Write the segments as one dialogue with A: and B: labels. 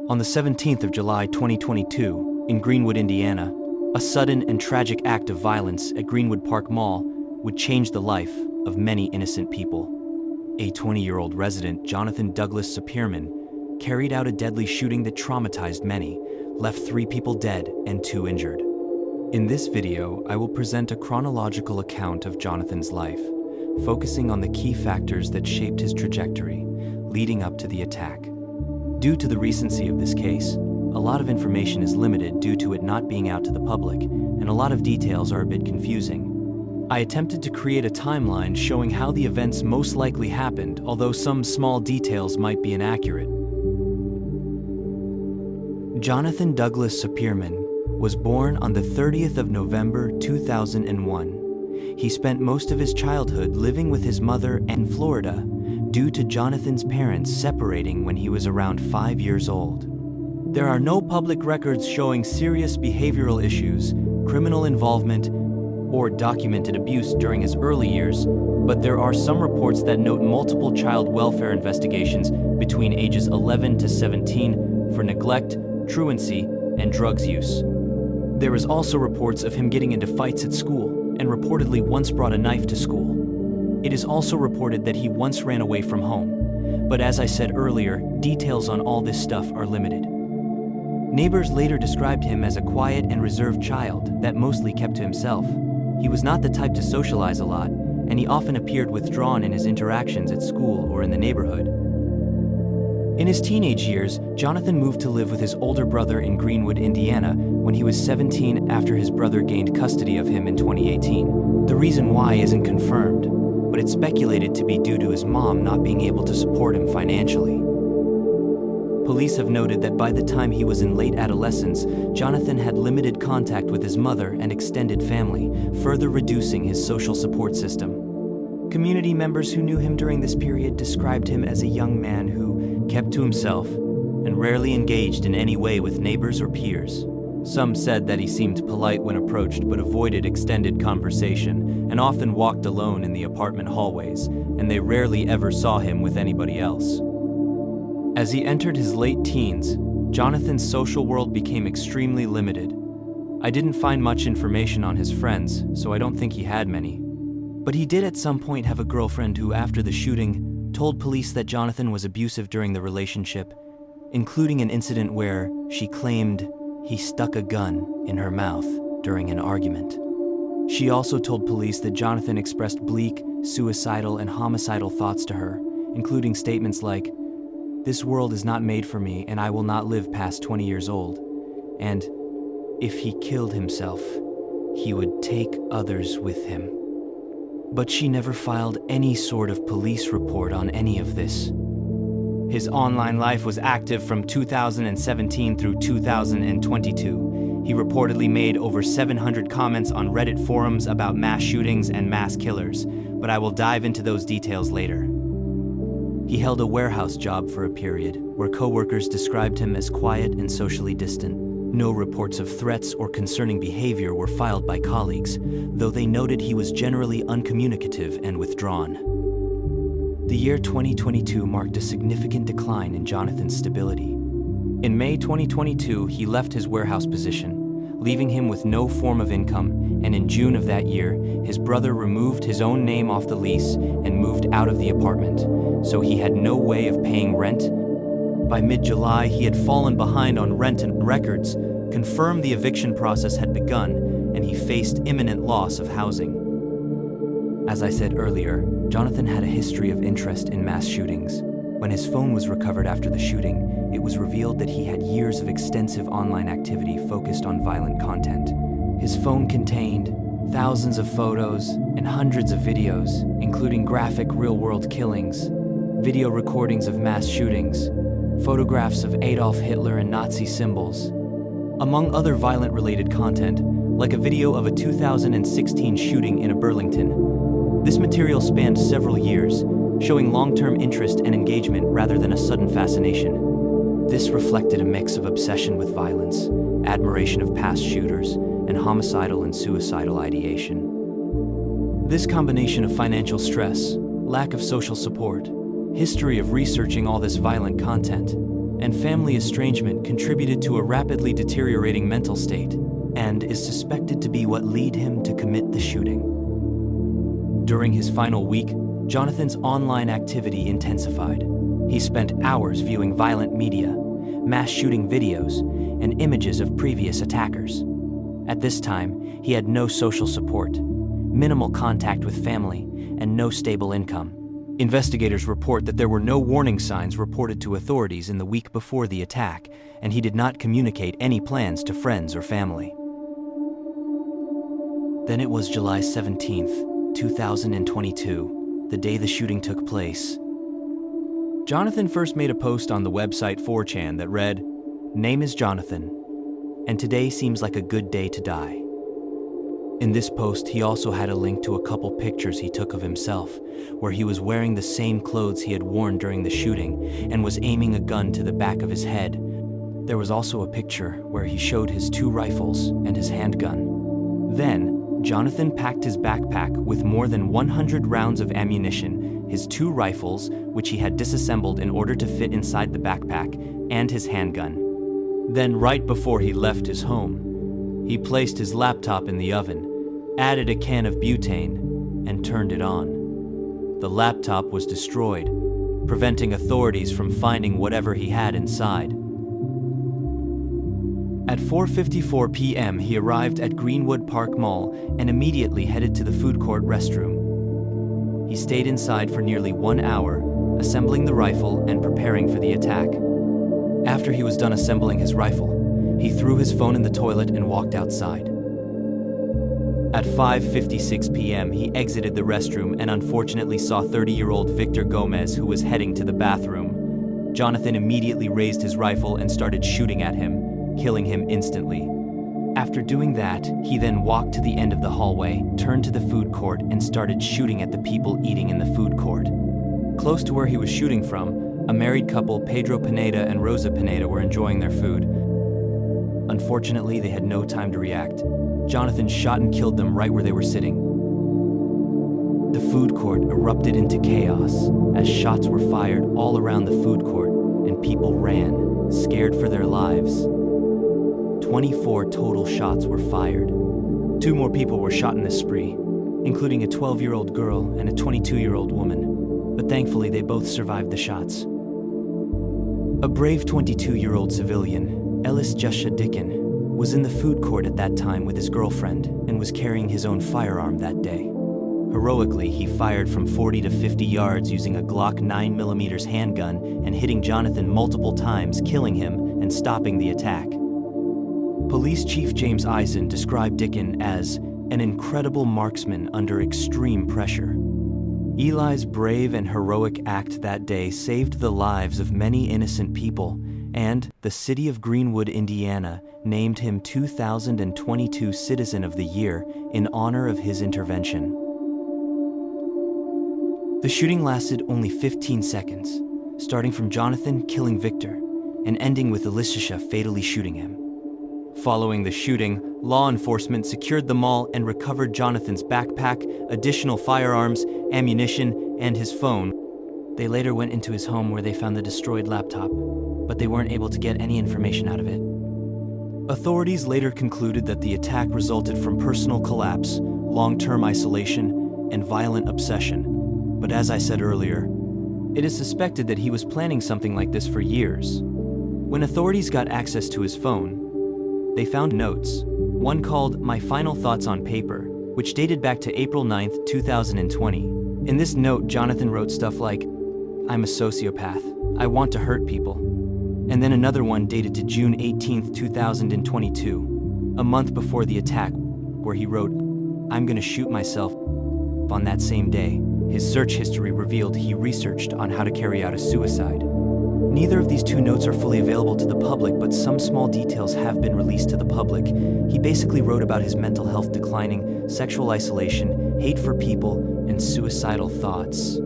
A: On the 17th of July 2022, in Greenwood, Indiana, a sudden and tragic act of violence at Greenwood Park Mall would change the life of many innocent people. A 20-year-old resident, Jonathan Douglas Sapirman, carried out a deadly shooting that traumatized many, left 3 people dead and 2 injured. In this video, I will present a chronological account of Jonathan's life, focusing on the key factors that shaped his trajectory, leading up to the attack. Due to the recency of this case, a lot of information is limited due to it not being out to the public, and a lot of details are a bit confusing. I attempted to create a timeline showing how the events most likely happened, although some small details might be inaccurate. Jonathan Douglas Sapirman was born on the 30th of November 2001. He spent most of his childhood living with his mother in Florida due to Jonathan's parents separating when he was around 5 years old. There are no public records showing serious behavioral issues, criminal involvement, or documented abuse during his early years, but there are some reports that note multiple child welfare investigations between ages 11 to 17 for neglect, truancy, and drugs use. There is also reports of him getting into fights at school and reportedly once brought a knife to school. It is also reported that he once ran away from home, but as I said earlier, details on all this stuff are limited. Neighbors later described him as a quiet and reserved child that mostly kept to himself. He was not the type to socialize a lot, and he often appeared withdrawn in his interactions at school or in the neighborhood. In his teenage years, Jonathan moved to live with his older brother in Greenwood, Indiana, when he was 17 after his brother gained custody of him in 2018. The reason why isn't confirmed, but it's speculated to be due to his mom not being able to support him financially. Police have noted that by the time he was in late adolescence, Jonathan had limited contact with his mother and extended family, further reducing his social support system. Community members who knew him during this period described him as a young man who kept to himself and rarely engaged in any way with neighbors or peers. Some said that he seemed polite when approached but avoided extended conversation and often walked alone in the apartment hallways, and they rarely ever saw him with anybody else. As he entered his late teens, Jonathan's social world became extremely limited. I didn't find much information on his friends, so I don't think he had many. But he did at some point have a girlfriend who, after the shooting, told police that Jonathan was abusive during the relationship, including an incident where she claimed he stuck a gun in her mouth during an argument. She also told police that Jonathan expressed bleak, suicidal, and homicidal thoughts to her, including statements like, "This world is not made for me and I will not live past 20 years old," and if he killed himself, he would take others with him. But she never filed any sort of police report on any of this. His online life was active from 2017 through 2022. He reportedly made over 700 comments on Reddit forums about mass shootings and mass killers, but I will dive into those details later. He held a warehouse job for a period, where coworkers described him as quiet and socially distant. No reports of threats or concerning behavior were filed by colleagues, though they noted he was generally uncommunicative and withdrawn. The year 2022 marked a significant decline in Jonathan's stability. In May 2022, he left his warehouse position, leaving him with no form of income, and in June of that year, his brother removed his own name off the lease and moved out of the apartment, so he had no way of paying rent. By mid-July, he had fallen behind on rent and records, confirmed the eviction process had begun, and he faced imminent loss of housing. As I said earlier, Jonathan had a history of interest in mass shootings. When his phone was recovered after the shooting, it was revealed that he had years of extensive online activity focused on violent content. His phone contained thousands of photos and hundreds of videos, including graphic real-world killings, video recordings of mass shootings, photographs of Adolf Hitler and Nazi symbols, among other violent-related content, like a video of a 2016 shooting in Burlington. This material spanned several years, showing long-term interest and engagement rather than a sudden fascination. This reflected a mix of obsession with violence, admiration of past shooters, and homicidal and suicidal ideation. This combination of financial stress, lack of social support, history of researching all this violent content, and family estrangement contributed to a rapidly deteriorating mental state, and is suspected to be what led him to commit the shooting. During his final week, Jonathan's online activity intensified. He spent hours viewing violent media, mass shooting videos, and images of previous attackers. At this time, he had no social support, minimal contact with family, and no stable income. Investigators report that there were no warning signs reported to authorities in the week before the attack, and he did not communicate any plans to friends or family. Then it was July 17th, 2022, the day the shooting took place. Jonathan first made a post on the website 4chan that read, "Name is Jonathan, and today seems like a good day to die." In this post, he also had a link to a couple pictures he took of himself, where he was wearing the same clothes he had worn during the shooting and was aiming a gun to the back of his head. There was also a picture where he showed his 2 rifles and his handgun. Then, Jonathan packed his backpack with more than 100 rounds of ammunition, his 2 rifles, which he had disassembled in order to fit inside the backpack, and his handgun. Then, right before he left his home, he placed his laptop in the oven, added a can of butane, and turned it on. The laptop was destroyed, preventing authorities from finding whatever he had inside. At 4:54 p.m., he arrived at Greenwood Park Mall and immediately headed to the food court restroom. He stayed inside for nearly 1 hour, assembling the rifle and preparing for the attack. After he was done assembling his rifle, he threw his phone in the toilet and walked outside. At 5:56 p.m., he exited the restroom and unfortunately saw 30-year-old Victor Gomez, who was heading to the bathroom. Jonathan immediately raised his rifle and started shooting at him, killing him instantly. After doing that, he then walked to the end of the hallway, turned to the food court, and started shooting at the people eating in the food court. Close to where he was shooting from, a married couple, Pedro Pineda and Rosa Pineda, were enjoying their food. Unfortunately, they had no time to react. Jonathan shot and killed them right where they were sitting. The food court erupted into chaos as shots were fired all around the food court and people ran, scared for their lives. 24 total shots were fired. 2 more people were shot in this spree, including a 12-year-old girl and a 22-year-old woman, but thankfully they both survived the shots. A brave 22-year-old civilian, Ellis Joshua Dickin, was in the food court at that time with his girlfriend and was carrying his own firearm that day. Heroically, he fired from 40 to 50 yards using a Glock 9mm handgun and hitting Jonathan multiple times, killing him and stopping the attack. Police Chief James Eisen described Dickin as an incredible marksman under extreme pressure. Eli's brave and heroic act that day saved the lives of many innocent people, and the city of Greenwood, Indiana, named him 2022 Citizen of the Year in honor of his intervention. The shooting lasted only 15 seconds, starting from Jonathan killing Victor and ending with Alicia fatally shooting him. Following the shooting, law enforcement secured the mall and recovered Jonathan's backpack, additional firearms, ammunition, and his phone. They later went into his home where they found the destroyed laptop, but they weren't able to get any information out of it. Authorities later concluded that the attack resulted from personal collapse, long-term isolation, and violent obsession. But as I said earlier, it is suspected that he was planning something like this for years. When authorities got access to his phone, they found notes, one called My Final Thoughts on Paper, which dated back to April 9th, 2020. In this note, Jonathan wrote stuff like, "I'm a sociopath. I want to hurt people." And then another one dated to June 18th, 2022, a month before the attack, where he wrote, "I'm gonna shoot myself." On that same day, his search history revealed he researched on how to carry out a suicide. Neither of these 2 notes are fully available to the public, but some small details have been released to the public. He basically wrote about his mental health declining, sexual isolation, hate for people, and suicidal thoughts.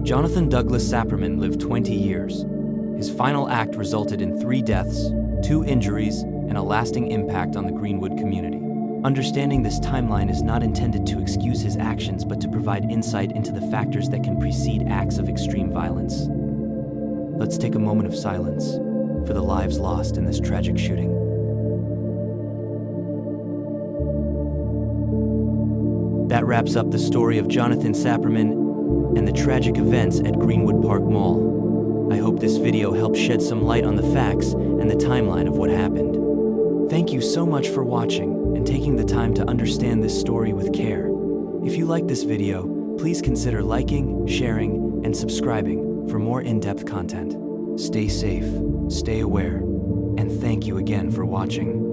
A: Jonathan Douglas Sapirman lived 20 years. His final act resulted in 3 deaths, 2 injuries, and a lasting impact on the Greenwood community. Understanding this timeline is not intended to excuse his actions, but to provide insight into the factors that can precede acts of extreme violence. let's take a moment of silence for the lives lost in this tragic shooting. That wraps up the story of Jonathan Sapirman and the tragic events at Greenwood Park Mall. I hope this video helped shed some light on the facts and the timeline of what happened. Thank you so much for watching and taking the time to understand this story with care. If you like this video, please consider liking, sharing, and subscribing for more in-depth content. Stay safe, stay aware, and thank you again for watching.